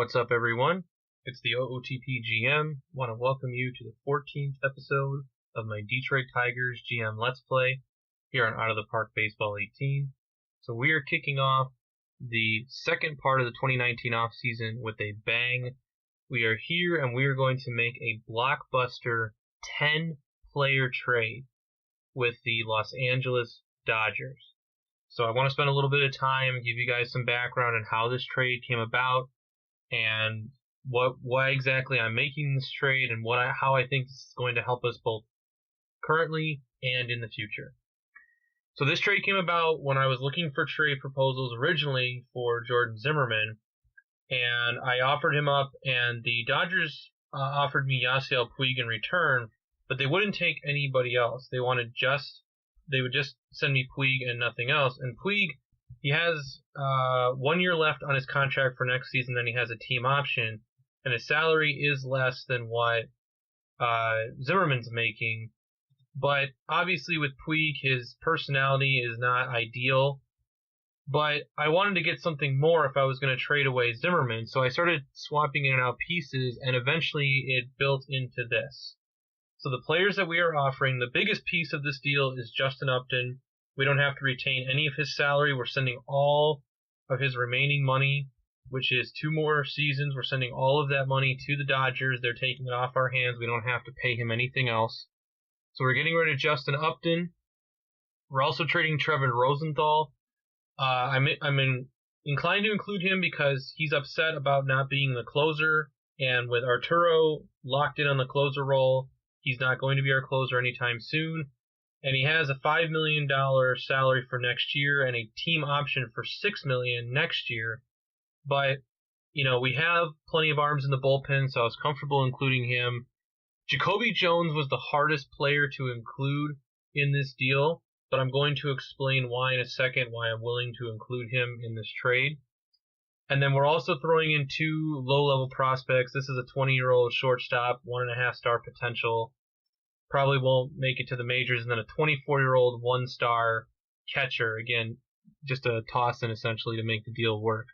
What's up, everyone? It's the OOTP GM. Want to welcome you to the 14th episode of my Detroit Tigers GM Let's Play here on Out of the Park Baseball 18. So we are kicking off the second part of the 2019 offseason with a bang. We are here and we are going to make a blockbuster 10-player trade with the Los Angeles Dodgers. So I want to spend a little bit of time and give you guys some background on how this trade came about and why exactly I'm making this trade and how I think this is going to help us both currently and in the future. So this trade came about when I was looking for trade proposals originally for Jordan Zimmermann, and I offered him up, and the Dodgers offered me Yasiel Puig in return, but they wouldn't take anybody else. They would just send me Puig and nothing else. And Puig, he has 1 year left on his contract for next season, then he has a team option, and his salary is less than what Zimmermann's making. But obviously with Puig, his personality is not ideal. But I wanted to get something more if I was going to trade away Zimmermann, so I started swapping in and out pieces, and eventually it built into this. So the players that we are offering, the biggest piece of this deal is Justin Upton. We don't have to retain any of his salary. We're sending all of his remaining money, which is 2 more seasons. We're sending all of that money to the Dodgers. They're taking it off our hands. We don't have to pay him anything else. So we're getting rid of Justin Upton. We're also trading Trevor Rosenthal. I'm inclined to include him because he's upset about not being the closer, and with Arturo locked in on the closer role, he's not going to be our closer anytime soon. And he has a $5 million salary for next year and a team option for $6 million next year. But, we have plenty of arms in the bullpen, so I was comfortable including him. Jacoby Jones was the hardest player to include in this deal, but I'm going to explain why in a second, why I'm willing to include him in this trade. And then we're also throwing in 2 low-level prospects. This is a 20-year-old shortstop, 1.5-star potential. Probably won't make it to the majors. And then a 24-year-old 1-star catcher. Again, just a toss-in essentially to make the deal work.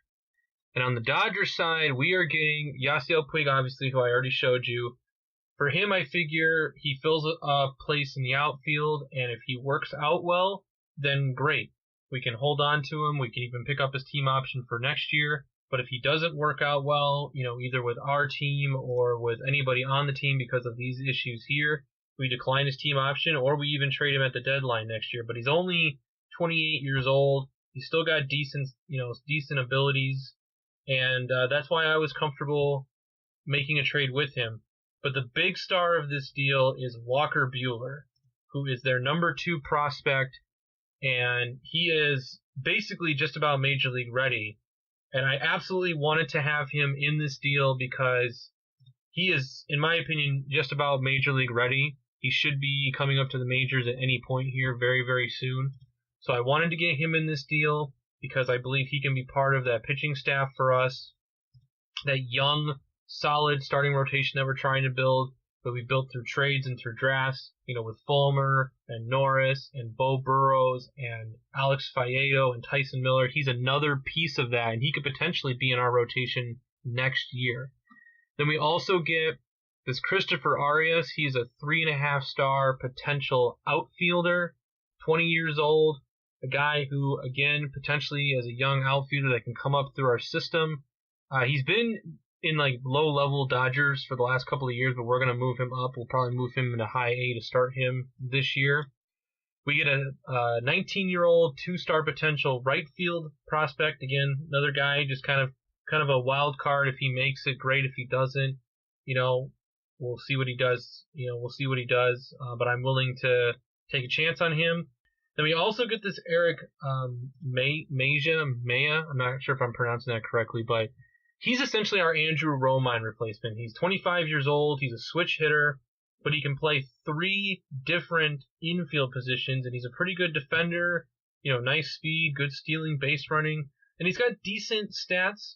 And on the Dodgers side, we are getting Yasiel Puig, obviously, who I already showed you. For him, I figure he fills a place in the outfield, and if he works out well, then great. We can hold on to him. We can even pick up his team option for next year. But if he doesn't work out well, either with our team or with anybody on the team because of these issues here, we decline his team option, or we even trade him at the deadline next year. But he's only 28 years old. He's still got decent abilities, and that's why I was comfortable making a trade with him. But the big star of this deal is Walker Buehler, who is their number 2 prospect, and he is basically just about Major League ready. And I absolutely wanted to have him in this deal because he is, in my opinion, just about Major League ready. He should be coming up to the majors at any point here very, very soon. So I wanted to get him in this deal because I believe he can be part of that pitching staff for us, that young, solid starting rotation that we're trying to build, that we built through trades and through drafts, with Fulmer and Norris and Bo Burrows and Alex Faedo and Tyson Miller. He's another piece of that, and he could potentially be in our rotation next year. Then we also get this Christopher Arias. He's a 3.5-star potential outfielder, 20 years old, a guy who, again, potentially as a young outfielder that can come up through our system. He's been in low-level Dodgers for the last couple of years, but we're going to move him up. We'll probably move him into high A to start him this year. We get a 19-year-old 2-star potential right field prospect. Again, another guy, just kind of a wild card. If he makes it, great. If he doesn't, we'll see what he does. But I'm willing to take a chance on him. Then we also get this Eric Mejia. I'm not sure if I'm pronouncing that correctly, but he's essentially our Andrew Romine replacement. He's 25 years old. He's a switch hitter, but he can play 3 different infield positions, and he's a pretty good defender. Nice speed, good stealing, base running, and he's got decent stats.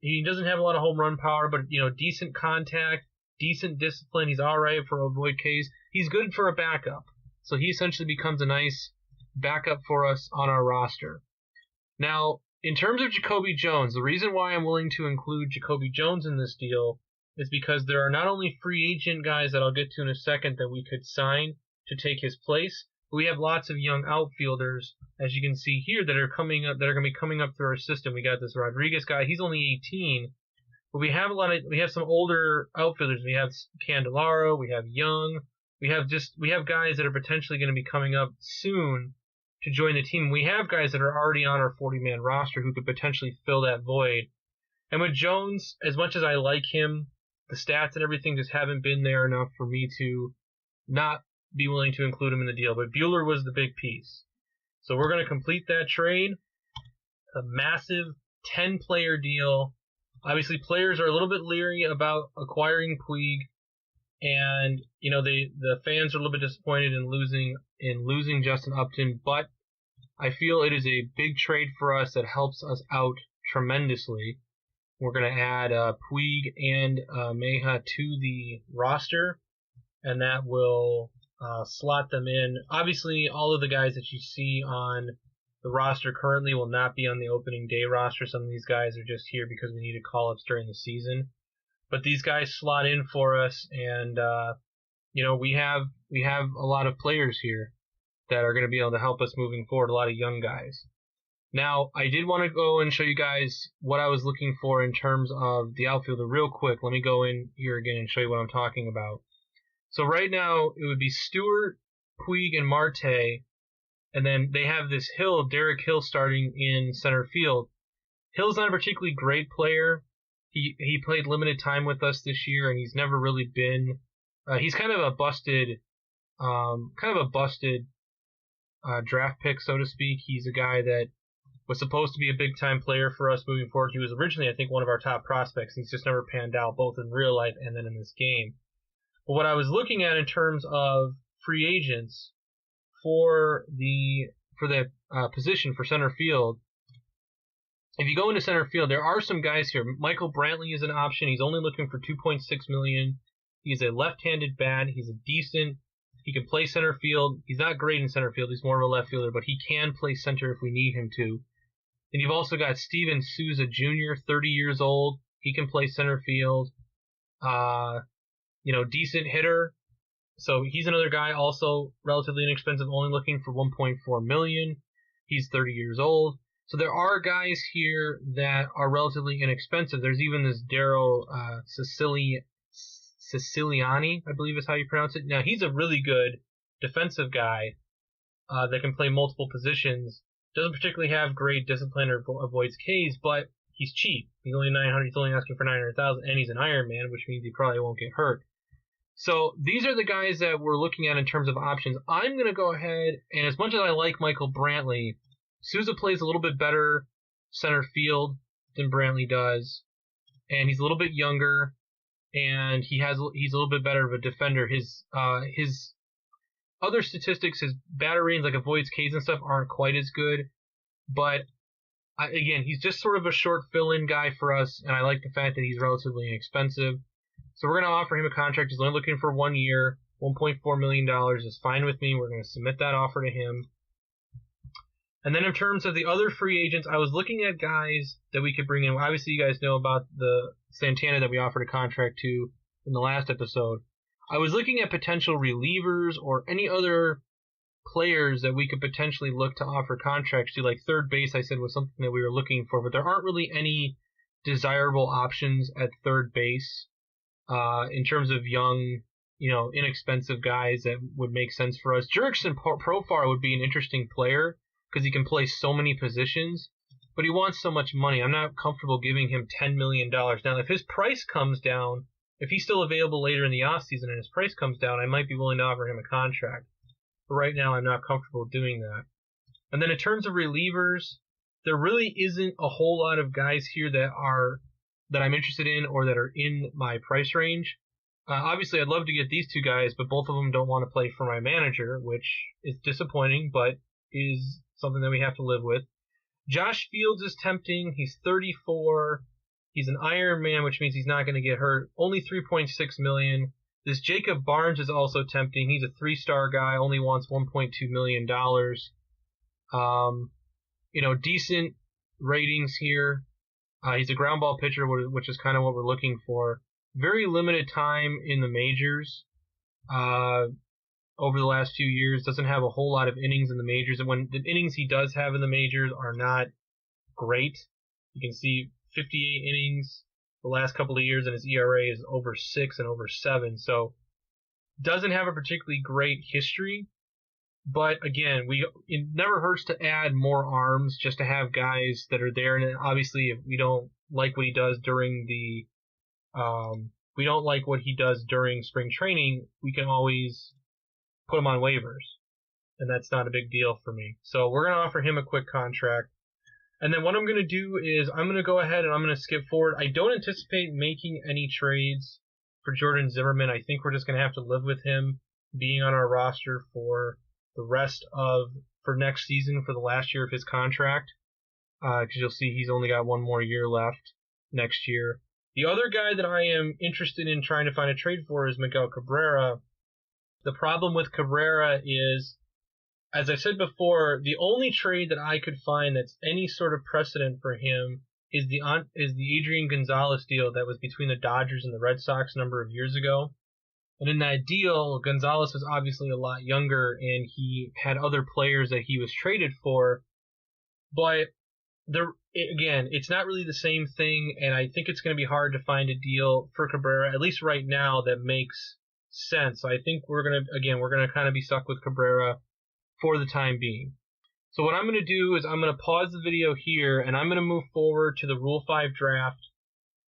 He doesn't have a lot of home run power, but, decent contact, decent discipline. He's all right for avoid Ks. He's good for a backup. So he essentially becomes a nice backup for us on our roster. Now, in terms of Jacoby Jones, the reason why I'm willing to include Jacoby Jones in this deal is because there are not only free agent guys that I'll get to in a second that we could sign to take his place, but we have lots of young outfielders, as you can see here, that are coming up, that are going to be coming up through our system. We got this Rodriguez guy; he's only 18, but we have some older outfielders. We have Candelaro, we have Young, we have guys that are potentially going to be coming up soon to join the team. We have guys that are already on our 40-man roster who could potentially fill that void. And with Jones, as much as I like him, the stats and everything just haven't been there enough for me to not be willing to include him in the deal. But Buehler was the big piece. So we're going to complete that trade. A massive 10-player deal. Obviously, players are a little bit leery about acquiring Puig. And, you know, the fans are a little bit disappointed in losing Justin Upton, but I feel it is a big trade for us that helps us out tremendously. We're going to add Puig and Meja to the roster, and that will slot them in. Obviously, all of the guys that you see on the roster currently will not be on the opening day roster. Some of these guys are just here because we needed call-ups during the season. But these guys slot in for us, and you know, we have a lot of players here that are going to be able to help us moving forward. A lot of young guys. Now, I did want to go and show you guys what I was looking for in terms of the outfielder real quick. Let me go in here again and show you what I'm talking about. So right now it would be Stewart, Puig, and Marte, and then they have this Derek Hill, starting in center field. Hill's not a particularly great player. He played limited time with us this year, and he's never really been. He's kind of a busted draft pick, so to speak. He's a guy that was supposed to be a big time player for us moving forward. He was originally, I think, one of our top prospects. He's just never panned out, both in real life and then in this game. But what I was looking at in terms of free agents for the position for center field. If you go into center field, there are some guys here. Michael Brantley is an option. He's only looking for $2.6 million. He's a left-handed bat. He can play center field. He's not great in center field. He's more of a left fielder, but he can play center if we need him to. And you've also got Steven Souza Jr., 30 years old. He can play center field. Decent hitter. So he's another guy, also relatively inexpensive, only looking for $1.4 million. He's 30 years old. So there are guys here that are relatively inexpensive. There's even this Daryl Siciliani, I believe is how you pronounce it. Now, he's a really good defensive guy that can play multiple positions. Doesn't particularly have great discipline or avoids Ks, but he's cheap. He's only $900. He's only asking for $900,000, and he's an Iron Man, which means he probably won't get hurt. So these are the guys that we're looking at in terms of options. I'm going to go ahead, and as much as I like Michael Brantley, Souza plays a little bit better center field than Brantley does, and he's a little bit younger, and he's a little bit better of a defender. His other statistics, his batter ratings, like avoids Ks and stuff, aren't quite as good, but again, he's just sort of a short fill-in guy for us, and I like the fact that he's relatively inexpensive. So we're going to offer him a contract. He's only looking for 1 year, $1.4 million is fine with me. We're going to submit that offer to him. And then in terms of the other free agents, I was looking at guys that we could bring in. Obviously, you guys know about the Santana that we offered a contract to in the last episode. I was looking at potential relievers or any other players that we could potentially look to offer contracts to. Like third base, I said, was something that we were looking for, but there aren't really any desirable options at third base in terms of young, inexpensive guys that would make sense for us. Jurickson Profar would be an interesting player, because he can play so many positions, but he wants so much money. I'm not comfortable giving him $10 million. Now, if his price comes down, if he's still available later in the offseason and his price comes down, I might be willing to offer him a contract. But right now, I'm not comfortable doing that. And then in terms of relievers, there really isn't a whole lot of guys here that I'm interested in or that are in my price range. Obviously, I'd love to get these two guys, but both of them don't want to play for my manager, which is disappointing, but is something that we have to live with. Josh Fields is tempting. He's 34. He's an Iron Man, which means he's not going to get hurt. Only $3.6 million. This Jacob Barnes is also tempting. He's a 3-star guy, only wants $1.2 million. Decent ratings here. He's a ground ball pitcher, which is kind of what we're looking for. Very limited time in the majors over the last few years. Doesn't have a whole lot of innings in the majors. And when the innings he does have in the majors are not great. You can see 58 innings the last couple of years, and his ERA is over 6 and over 7. So doesn't have a particularly great history. But again, it never hurts to add more arms just to have guys that are there. And obviously, if we don't like what he does during spring training, we can always put him on waivers, and that's not a big deal for me. So we're going to offer him a quick contract. And then what I'm going to do is I'm going to go ahead and I'm going to skip forward. I don't anticipate making any trades for Jordan Zimmermann. I think we're just going to have to live with him being on our roster for next season, for the last year of his contract, because you'll see he's only got one more year left next year. The other guy that I am interested in trying to find a trade for is Miguel Cabrera. The problem with Cabrera is, as I said before, the only trade that I could find that's any sort of precedent for him is the Adrian Gonzalez deal that was between the Dodgers and the Red Sox a number of years ago. And in that deal, Gonzalez was obviously a lot younger, and he had other players that he was traded for. But again, it's not really the same thing, and I think it's going to be hard to find a deal for Cabrera, at least right now, that makes sense. So I think we're going to kind of be stuck with Cabrera for the time being. So what I'm going to do is I'm going to pause the video here, and I'm going to move forward to the Rule 5 draft.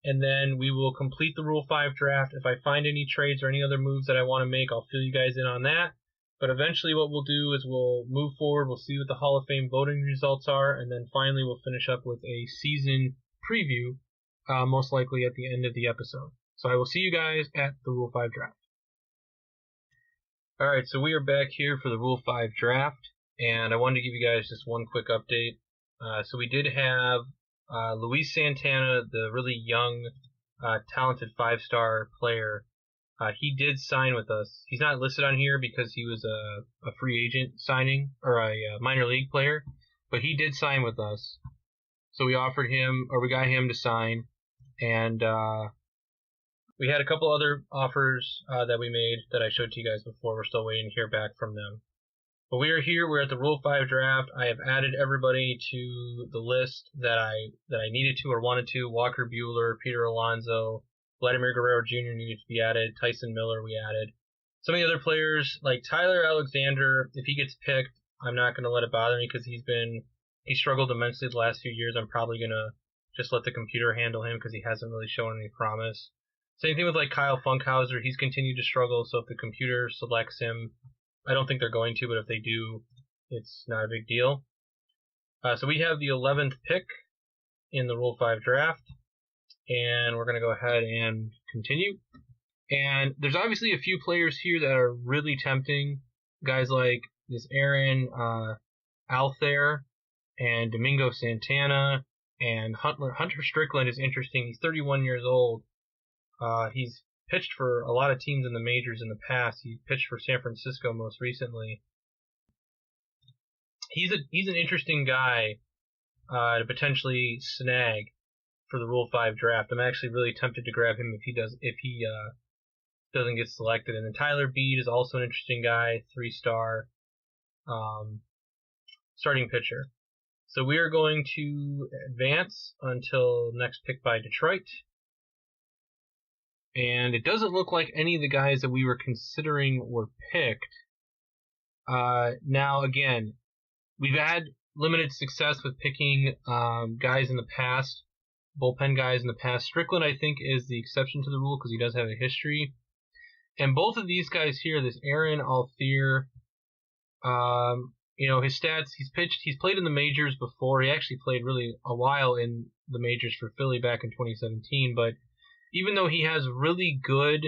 And then we will complete the Rule 5 draft. If I find any trades or any other moves that I want to make, I'll fill you guys in on that. But eventually what we'll do is we'll move forward, we'll see what the Hall of Fame voting results are, and then finally we'll finish up with a season preview, most likely at the end of the episode. So I will see you guys at the Rule 5 draft. Alright, so we are back here for the Rule 5 draft, and I wanted to give you guys just one quick update. So we did have Luis Santana, the really young, talented 5-star player. He did sign with us. He's not listed on here because he was a free agent signing, or a minor league player, but he did sign with us. So we got him to sign, and we had a couple other offers that we made that I showed to you guys before. We're still waiting to hear back from them. But we are here. We're at the Rule 5 draft. I have added everybody to the list that I needed to or wanted to. Walker Buehler, Peter Alonso, Vladimir Guerrero Jr. needed to be added. Tyson Miller we added. Some of the other players, like Tyler Alexander, if he gets picked, I'm not going to let it bother me because he struggled immensely the last few years. I'm probably going to just let the computer handle him because he hasn't really shown any promise. Same thing with like Kyle Funkhauser. He's continued to struggle, so if the computer selects him, I don't think they're going to, but if they do, it's not a big deal. So we have the 11th pick in the Rule 5 draft, and we're going to go ahead and continue. And there's obviously a few players here that are really tempting. Guys like this Aaron Altherr and Domingo Santana, and Hunter Strickland is interesting. He's 31 years old. He's pitched for a lot of teams in the majors in the past. He pitched for San Francisco most recently. He's an interesting guy to potentially snag for the Rule 5 draft. I'm actually really tempted to grab him if he doesn't get selected. And then Tyler Beede is also an interesting guy, 3-star starting pitcher. So we are going to advance until next pick by Detroit. And it doesn't look like any of the guys that we were considering were picked. Now, again, we've had limited success with picking guys in the past, bullpen guys in the past. Strickland, I think, is the exception to the rule because he does have a history. And both of these guys here, this Aaron Altherr, his stats, he's played in the majors before. He actually played really a while in the majors for Philly back in 2017, but even though he has really good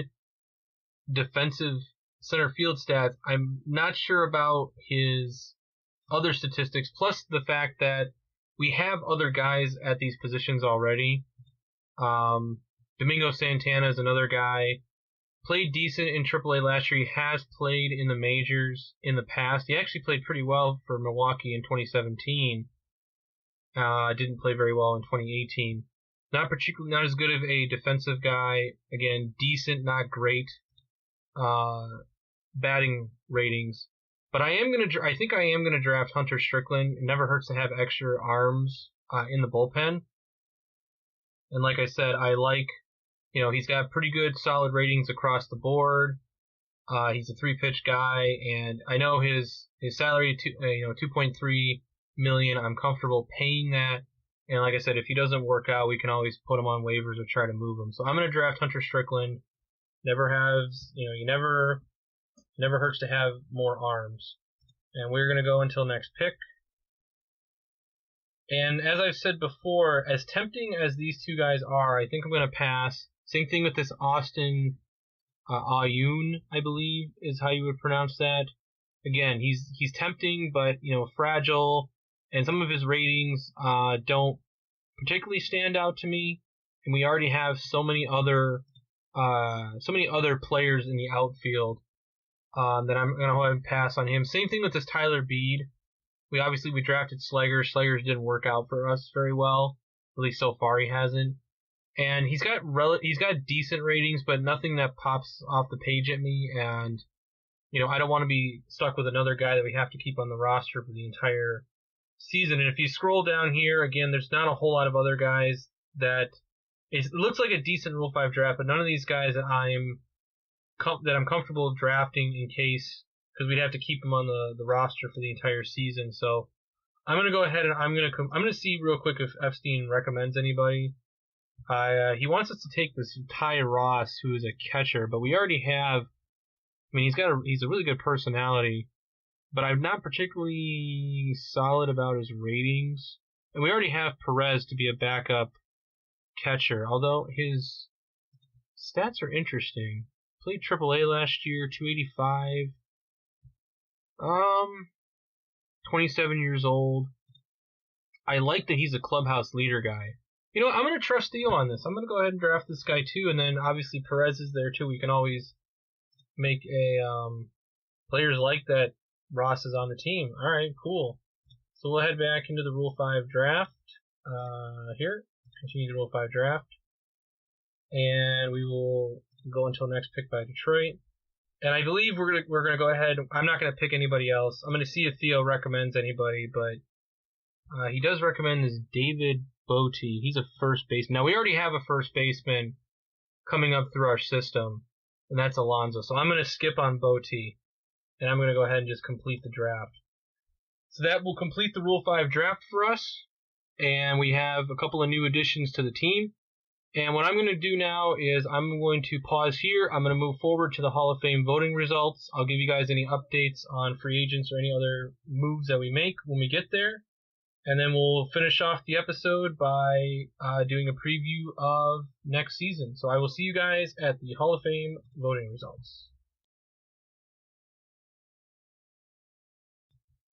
defensive center field stats, I'm not sure about his other statistics, plus the fact that we have other guys at these positions already. Domingo Santana is another guy. Played decent in AAA last year. He has played in the majors in the past. He actually played pretty well for Milwaukee in 2017. Didn't play very well in 2018. Not as good of a defensive guy. Again, decent, not great batting ratings. But I think I am gonna draft Hunter Strickland. It never hurts to have extra arms in the bullpen. And like I said, he's got pretty good solid ratings across the board. He's a 3-pitch guy, and I know his salary, $2.3 million. I'm comfortable paying that. And like I said, if he doesn't work out, we can always put him on waivers or try to move him. So I'm gonna draft Hunter Strickland. Never hurts to have more arms. And we're gonna go until next pick. And as I've said before, as tempting as these two guys are, I think I'm going to pass. Same thing with this Austin Ayun, I believe is how you would pronounce that. Again, he's tempting, but fragile, and some of his ratings don't particularly stand out to me. And we already have so many other players in the outfield that I'm going to go ahead and pass on him. Same thing with this Tyler Beede. We drafted Slager. Slager's didn't work out for us very well. At least so far he hasn't. And he's got decent ratings, but nothing that pops off the page at me. And I don't want to be stuck with another guy that we have to keep on the roster for the entire season. And if you scroll down here again, there's not a whole lot of other guys it looks like a decent Rule 5 draft, but none of these guys that I'm comfortable drafting in case. Because we'd have to keep him on the roster for the entire season. So I'm going to go ahead and I'm going to see real quick if Epstein recommends anybody. He wants us to take this Ty Ross, who is a catcher, but we already have. I mean, he's a really good personality, but I'm not particularly solid about his ratings. And we already have Perez to be a backup catcher, although his stats are interesting. Played AAA last year, 285. 27 years old. I like that he's a clubhouse leader guy. I'm going to trust you on this. I'm going to go ahead and draft this guy too, and then obviously Perez is there too. We can always make players like that. Ross is on the team. All right, cool. So we'll head back into the Rule 5 draft here. Continue the Rule 5 draft. And we will go until next pick by Detroit. And I believe we're gonna go ahead. I'm not gonna pick anybody else. I'm gonna see if Theo recommends anybody, but he does recommend this David Bote. He's a first baseman. Now we already have a first baseman coming up through our system, and that's Alonso. So I'm gonna skip on Bote, and I'm gonna go ahead and just complete the draft. So that will complete the Rule 5 draft for us, and we have a couple of new additions to the team. And what I'm going to do now is I'm going to pause here. I'm going to move forward to the Hall of Fame voting results. I'll give you guys any updates on free agents or any other moves that we make when we get there. And then we'll finish off the episode by doing a preview of next season. So I will see you guys at the Hall of Fame voting results.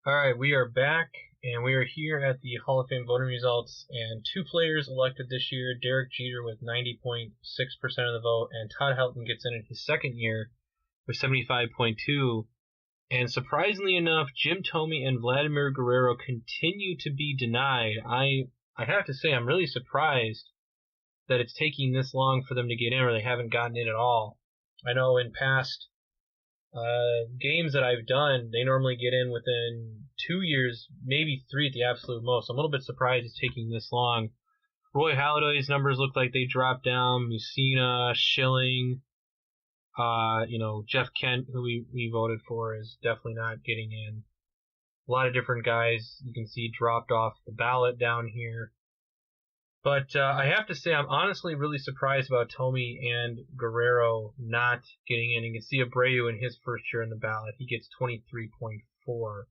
All right, we are back, and we are here at the Hall of Fame voting results, and two players elected this year, Derek Jeter with 90.6% of the vote, and Todd Helton gets in his second year with 75.2%. And surprisingly enough, Jim Thome and Vladimir Guerrero continue to be denied. I have to say I'm really surprised that it's taking this long for them to get in, or they haven't gotten in at all. I know in past games that I've done, they normally get in within 2 years, maybe 3 at the absolute most. I'm a little bit surprised it's taking this long. Roy Halladay's numbers look like they dropped down. Mussina, Schilling, Jeff Kent, who we voted for, is definitely not getting in. A lot of different guys you can see dropped off the ballot down here. But I have to say, I'm honestly really surprised about Thome and Guerrero not getting in. You can see Abreu in his first year in the ballot. He gets 23.4.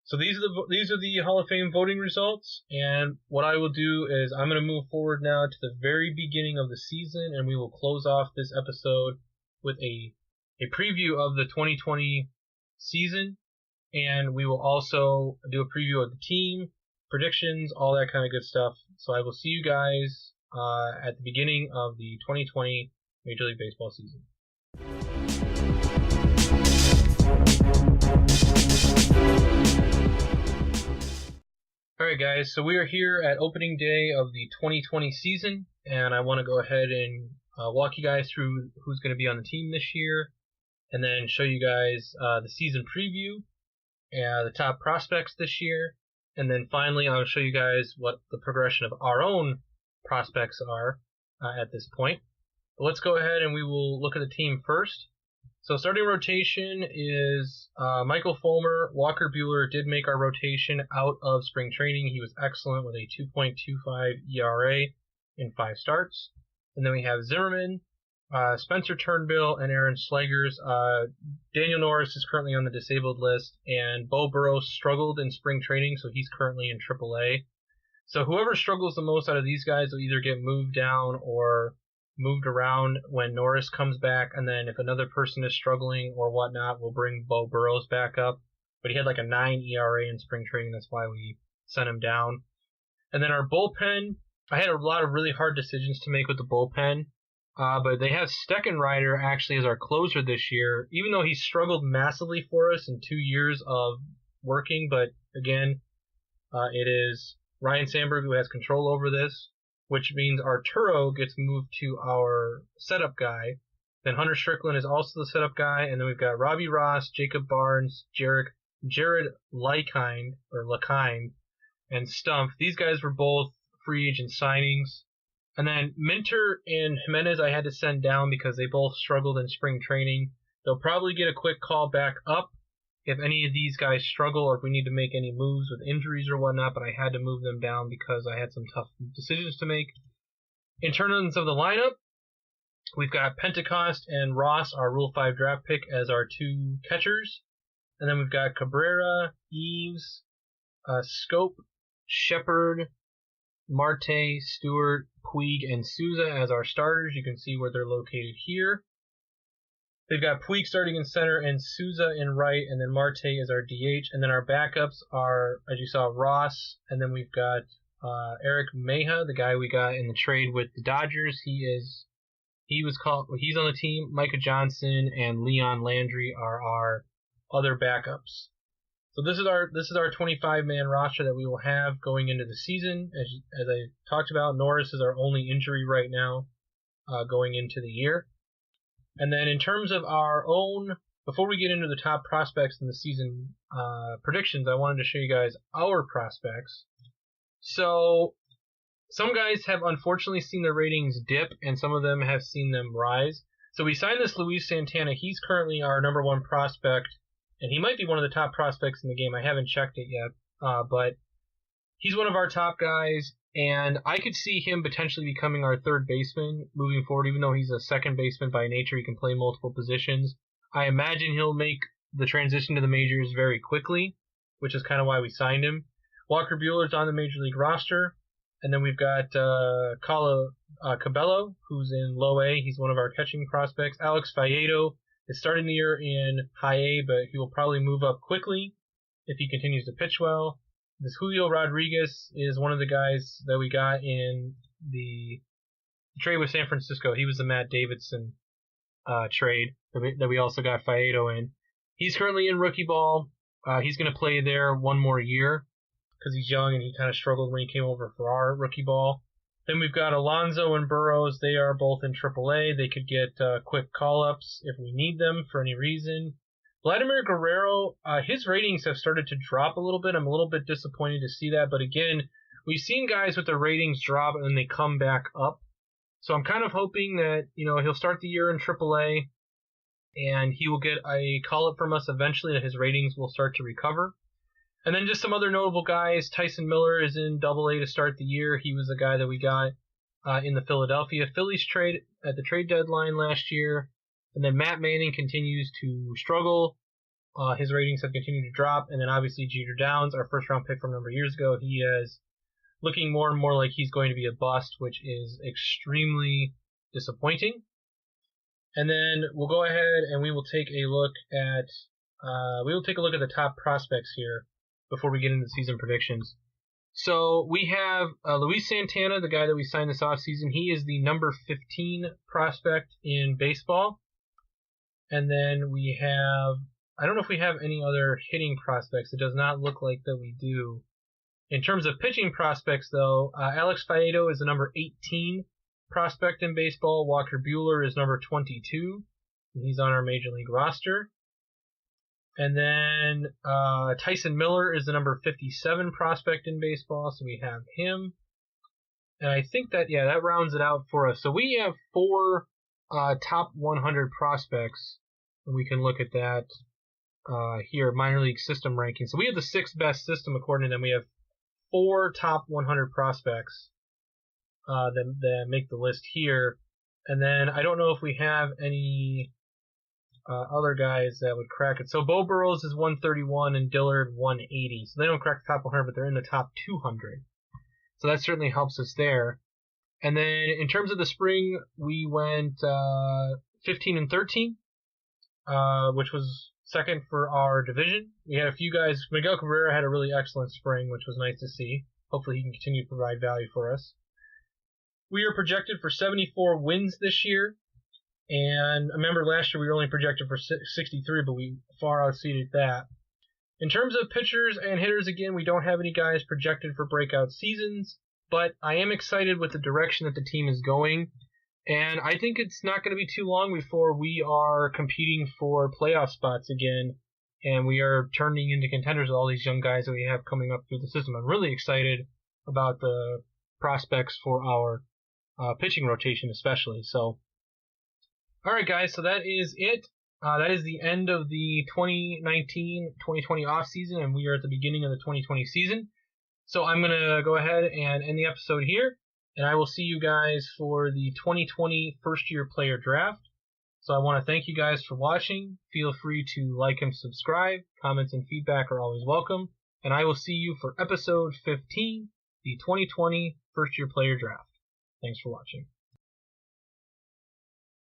So these are the Hall of Fame voting results. And what I will do is I'm going to move forward now to the very beginning of the season, and we will close off this episode with a preview of the 2020 season. And we will also do a preview of the team, predictions, all that kind of good stuff. So I will see you guys at the beginning of the 2020 Major League Baseball season. Alright guys, so we are here at opening day of the 2020 season, and I want to go ahead and walk you guys through who's going to be on the team this year, and then show you guys the season preview, the top prospects this year, and then finally I'll show you guys what the progression of our own prospects are at this point. But let's go ahead and we will look at the team first. So starting rotation is Michael Fulmer. Walker Buehler did make our rotation out of spring training. He was excellent with a 2.25 ERA in 5 starts. And then we have Zimmerman, Spencer Turnbull, and Aaron Slegers. Daniel Norris is currently on the disabled list, and Bo Burrows struggled in spring training, so he's currently in AAA. So whoever struggles the most out of these guys will either get moved down or moved around when Norris comes back, and then if another person is struggling or whatnot, we'll bring Bo Burrows back up. But he had like a 9 ERA in spring training, that's why we sent him down. And then our bullpen, I had a lot of really hard decisions to make with the bullpen, but they have Steckenrider actually as our closer this year, even though he struggled massively for us in 2 years of working. But again, it is Ryan Sandberg who has control over this, which means Arturo gets moved to our setup guy. Then Hunter Strickland is also the setup guy, and then we've got Robbie Ross, Jacob Barnes, Jared Lekind, and Stumpf. These guys were both free agent signings. And then Minter and Jimenez I had to send down because they both struggled in spring training. They'll probably get a quick call back up if any of these guys struggle or if we need to make any moves with injuries or whatnot, but I had to move them down because I had some tough decisions to make. In terms of the lineup, we've got Pentecost and Ross, our Rule 5 draft pick, as our 2 catchers. And then we've got Cabrera, Eves, Scope, Shepard, Marte, Stewart, Puig, and Souza as our starters. You can see where they're located here. They've got Puig starting in center and Souza in right, and then Marte is our DH. And then our backups are, as you saw, Ross, and then we've got Eric Meja, the guy we got in the trade with the Dodgers. He's on the team. Micah Johnson and Leon Landry are our other backups. So this is our 25-man roster that we will have going into the season. As I talked about, Norris is our only injury right now going into the year. And then in terms of our own, before we get into the top prospects in the season predictions, I wanted to show you guys our prospects. So some guys have unfortunately seen their ratings dip, and some of them have seen them rise. So we signed this Luis Santana. He's currently our number 1 prospect, and he might be one of the top prospects in the game. I haven't checked it yet, but he's one of our top guys. And I could see him potentially becoming our third baseman moving forward, even though he's a second baseman by nature. He can play multiple positions. I imagine he'll make the transition to the majors very quickly, which is kind of why we signed him. Walker Buehler's on the major league roster. And then we've got Cabello, who's in low A. He's one of our catching prospects. Alex Faedo is starting the year in high A, but he will probably move up quickly if he continues to pitch well. This Julio Rodriguez is one of the guys that we got in the trade with San Francisco. He was the Matt Davidson trade that we also got Faedo in. He's currently in rookie ball. He's going to play there 1 more year because he's young and he kind of struggled when he came over for our rookie ball. Then we've got Alonso and Burrows. They are both in AAA. They could get quick call-ups if we need them for any reason. Vladimir Guerrero, his ratings have started to drop a little bit. I'm a little bit disappointed to see that. But again, we've seen guys with their ratings drop and then they come back up. So I'm kind of hoping that, he'll start the year in AAA and he will get a call-up from us eventually, that his ratings will start to recover. And then just some other notable guys. Tyson Miller is in AA to start the year. He was the guy that we got in the Philadelphia Phillies trade at the trade deadline last year. And then Matt Manning continues to struggle. His ratings have continued to drop. And then obviously Jeter Downs, our first-round pick from a number of years ago, he is looking more and more like he's going to be a bust, which is extremely disappointing. And then we'll go ahead and we will take a look at the top prospects here before we get into season predictions. So we have Luis Santana, the guy that we signed this offseason. He is the number 15 prospect in baseball. And then we have, I don't know if we have any other hitting prospects. It does not look like that we do. In terms of pitching prospects, though, Alex Faedo is the number 18 prospect in baseball. Walker Buehler is number 22. And he's on our Major League roster. And then Tyson Miller is the number 57 prospect in baseball, so we have him. And I think that rounds it out for us. So we have 4 top 100 prospects. And we can look at that here, minor league system ranking. So we have the 6th best system according to them. We have 4 top 100 prospects that make the list here. And then I don't know if we have any other guys that would crack it. So Beau Burrows is 131 and Dillard 180. So they don't crack the top 100, but they're in the top 200. So that certainly helps us there. And then in terms of the spring, we went 15 and 13, which was second for our division. We had a few guys. Miguel Cabrera had a really excellent spring, which was nice to see. Hopefully he can continue to provide value for us. We are projected for 74 wins this year. And I remember last year we were only projected for 63, but we far exceeded that. In terms of pitchers and hitters, again, we don't have any guys projected for breakout seasons, but I am excited with the direction that the team is going. And I think it's not going to be too long before we are competing for playoff spots again, and we are turning into contenders with all these young guys that we have coming up through the system. I'm really excited about the prospects for our pitching rotation especially. So, all right, guys, so that is it. That is the end of the 2019-2020 off season, and we are at the beginning of the 2020 season. So I'm going to go ahead and end the episode here, and I will see you guys for the 2020 first-year player draft. So I want to thank you guys for watching. Feel free to like and subscribe. Comments and feedback are always welcome. And I will see you for episode 15, the 2020 first-year player draft. Thanks for watching.